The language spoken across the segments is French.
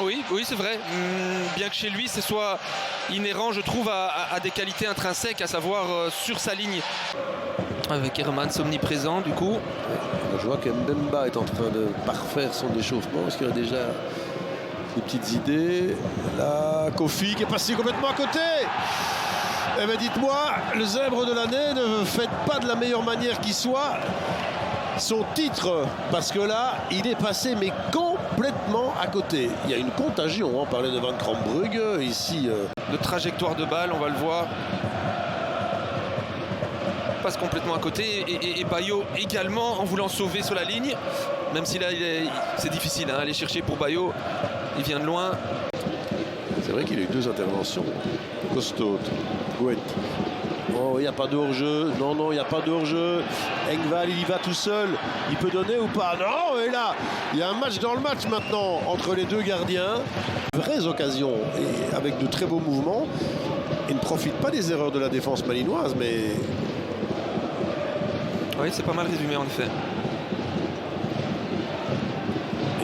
Oui, oui, c'est vrai. Bien que chez lui, ce soit inhérent, je trouve, à des qualités intrinsèques, à savoir sur sa ligne. Avec Hermans omniprésent, du coup. Je vois que Mbemba est en train de parfaire son échauffement, parce qu'il a déjà des petites idées. Là, Kofi qui est passé complètement à côté. Eh bien, dites-moi, le zèbre de l'année, ne faites pas de la meilleure manière qui soit son titre, parce que là, il est passé, mais complètement à côté. Il y a une contagion, on parlait de Van Krombrugge, ici. De trajectoire de balle, on va le voir. Passe complètement à côté, et Bayo également, en voulant sauver sur la ligne, même si là, c'est difficile, hein, aller chercher pour Bayo, il vient de loin. C'est vrai qu'il a eu deux interventions costaudes. Gouet. Oh, il n'y a pas de hors-jeu. Non, non, il n'y a pas de hors-jeu. Engvall, il y va tout seul. Il peut donner ou pas? Non, et là, il y a un match dans le match maintenant entre les deux gardiens. Vraies occasions, et avec de très beaux mouvements. Il ne profite pas des erreurs de la défense malinoise, mais... Oui, c'est pas mal résumé, en effet.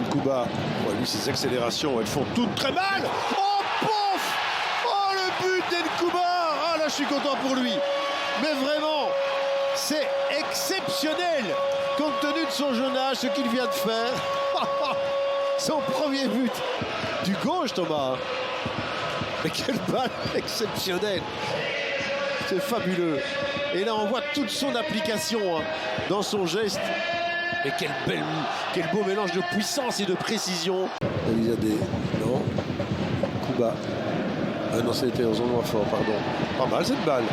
Nkuba, lui, ses accélérations, elles font toutes très mal. Oh, pouf! Oh, le but d'Nkuba! Ah, là, je suis content pour lui. Mais vraiment, c'est exceptionnel, compte tenu de son jeune âge, ce qu'il vient de faire. Son premier but du gauche, Thomas. Mais quelle balle exceptionnelle. C'est fabuleux. Et là, on voit toute son application dans son geste. Et quel beau mélange de puissance et de précision. Elizadeh, non. Kuba. Ah non, c'était aux endroits forts, pardon. Pas mal cette balle.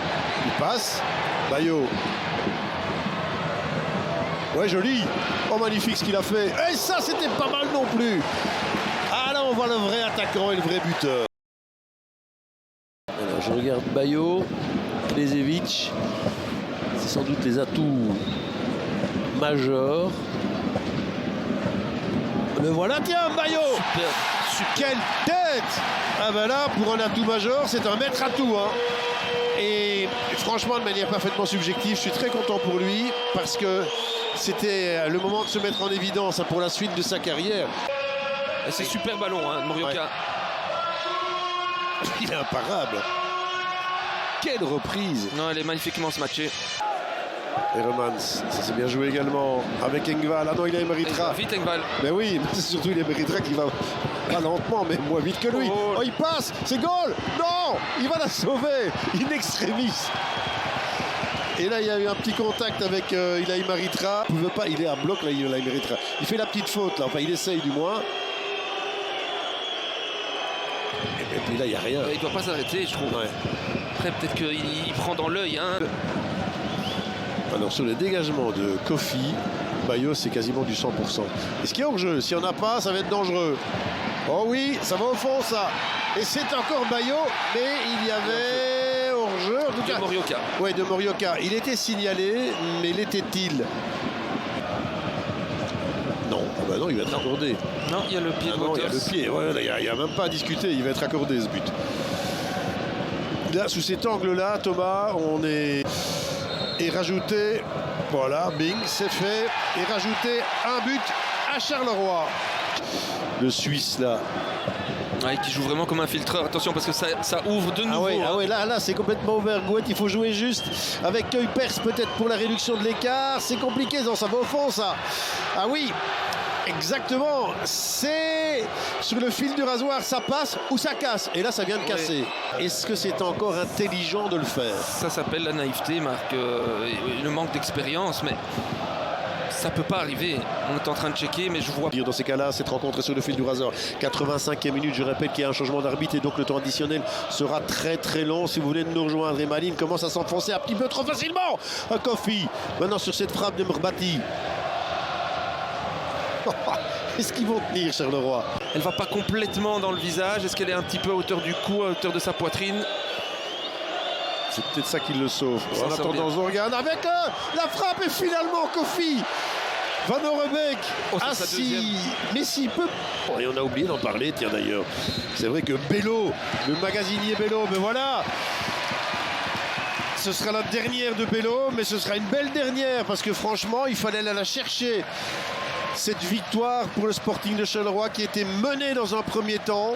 Il passe. Bayo. Ouais, joli. Oh, magnifique ce qu'il a fait. Et ça, c'était pas mal non plus. Ah là, on voit le vrai attaquant et le vrai buteur. Alors, je regarde Bayo. Klezevic. C'est sans doute les atouts majeurs. Le voilà, tiens, Bayo. Super. Quelle tête! Ah ben là, pour un atout majeur, c'est un maître atout. Hein. Et franchement, de manière parfaitement subjective, je suis très content pour lui, parce que c'était le moment de se mettre en évidence pour la suite de sa carrière. C'est super ballon, hein, Morioka. Ouais. Il est imparable. Quelle reprise! Non, elle est magnifiquement matchée. Hermans, ça s'est bien joué également avec Engvall. Ah non, il a Emeritra. Vite Engvall. Mais oui, mais c'est surtout il Emeritra qui va pas lentement, mais moins vite que lui. Oh, il passe, c'est goal! Non! Il va la sauver! In extremis. Et là, il y a eu un petit contact avec Ilaï Maritra. Il veut pas, il est à bloc là, Ilaï Maritra. Il fait la petite faute là, enfin il essaye du moins. Et puis là, il n'y a rien. Il ne doit pas s'arrêter, je trouve. Ouais. Après, peut-être qu'il prend dans l'œil. Hein. Alors, sur le dégagement de Kofi, Bayo, c'est quasiment du 100%. Est-ce qu'il y a hors-jeu? S'il n'y en a pas, ça va être dangereux. Oh oui, ça va au fond, ça. Et c'est encore Bayo, mais il y avait hors-jeu. En tout cas, de Morioka. Oui, de Morioka. Il était signalé, mais l'était-il? Non, ah bah non, il va être accordé. Non, il y a le pied de non, il y a le pied, il n'y a même pas à discuter, il va être accordé ce but. Là, sous cet angle-là, Thomas, on est... Et rajouter, voilà, bing, c'est fait. Et rajouter un but à Charleroi. Le Suisse, là. Ouais, qui joue vraiment comme un filtreur. Attention, parce que ça ouvre de nouveau. Ah ouais, là, c'est complètement ouvert. Gouet, il faut jouer juste avec Kuipers peut-être pour la réduction de l'écart. C'est compliqué, non, ça va au fond, ça. Ah oui, exactement. C'est sur le fil du rasoir, ça passe ou ça casse. Et là, ça vient de casser. Est-ce que c'est encore intelligent de le faire? Ça s'appelle la naïveté, Marc. Le manque d'expérience, mais ça peut pas arriver. On est en train de checker, mais je vois... Dans ces cas-là, cette rencontre est sur le fil du rasoir. 85e minute, je répète qu'il y a un changement d'arbitre et donc le temps additionnel sera très très long. Si vous voulez nous rejoindre, et Maline commence à s'enfoncer un petit peu trop facilement. Un Kofi, maintenant sur cette frappe de Mbati. Est-ce qu'ils vont tenir, Charleroi? Elle va pas complètement dans le visage. Est-ce qu'elle est un petit peu à hauteur du cou, à hauteur de sa poitrine? C'est peut-être ça qui le sauve. En attendant, on regarde avec la frappe et finalement Kofi Van Orebeek assis. Mais s'il peut... Et on a oublié d'en parler, tiens d'ailleurs. C'est vrai que Bello, le magasinier Bello, mais voilà. Ce sera la dernière de Bello, mais ce sera une belle dernière parce que franchement, il fallait aller la chercher. cette victoire pour le Sporting de Charleroi qui était mené dans un premier temps.